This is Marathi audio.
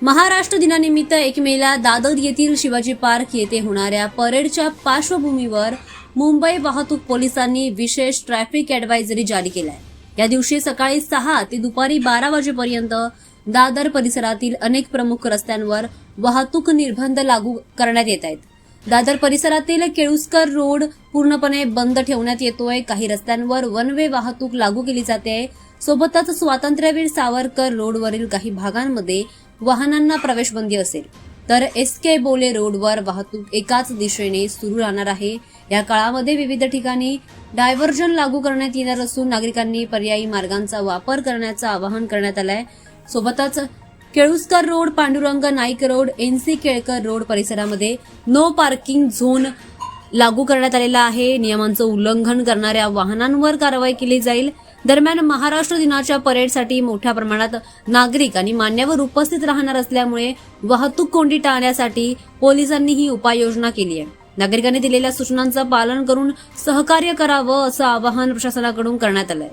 महाराष्ट्र दिनानिमित्त 1 मेला दादर येथील शिवाजी पार्क येथे होणाऱ्या परेडच्या पार्श्वभूमीवर मुंबई वाहतूक पोलिसांनी विशेष ट्रॅफिक ॲडव्हायझरी जारी केलाय। या दिवशी सकाळी 6 ते दुपारी 12 वाजेपर्यंत दादर परिसरातील अनेक प्रमुख रस्त्यांवर वाहतूक निर्बंध लागू करण्यात येत आहेत। दादर परिसरातील केळुस्कर रोड पूर्णपणे बंद ठेवण्यात येतोय। काही रस्त्यांवर वन वे वाहतूक लागू केली जाते। सोबतच स्वातंत्र्यवीर सावरकर रोडवरील काही भागांमध्ये वाहनांना प्रवेशबंदी असेल, तर एसके बोले रोडवर वाहतूक एकाच दिशेने सुरू राहणार आहे। या काळामध्ये विविध ठिकाणी डायव्हर्जन लागू करण्यात येणार असून नागरिकांनी पर्यायी मार्गांचा वापर करण्याचं आवाहन करण्यात आलंय। सोबतच Keluskar road, Pandurang Naik road, NC Kelkar road परिसरामध्ये नो पार्किंग झोन लागू करण्यात आलेला आहे। नियमांचं उल्लंघन करणाऱ्या वाहनांवर कारवाई केली जाईल। दरम्यान महाराष्ट्र दिनाच्या परेडसाठी मोठ्या प्रमाणात नागरिक आणि मान्यवर उपस्थित राहणार असल्यामुळे वाहतूक कोंडी टाळण्यासाठी पोलिसांनी ही उपाययोजना केली आहे। नागरिकांनी दिलेल्या सूचनांचं पालन करून सहकार्य करावं असं आवाहन प्रशासनाकडून करण्यात आलंय।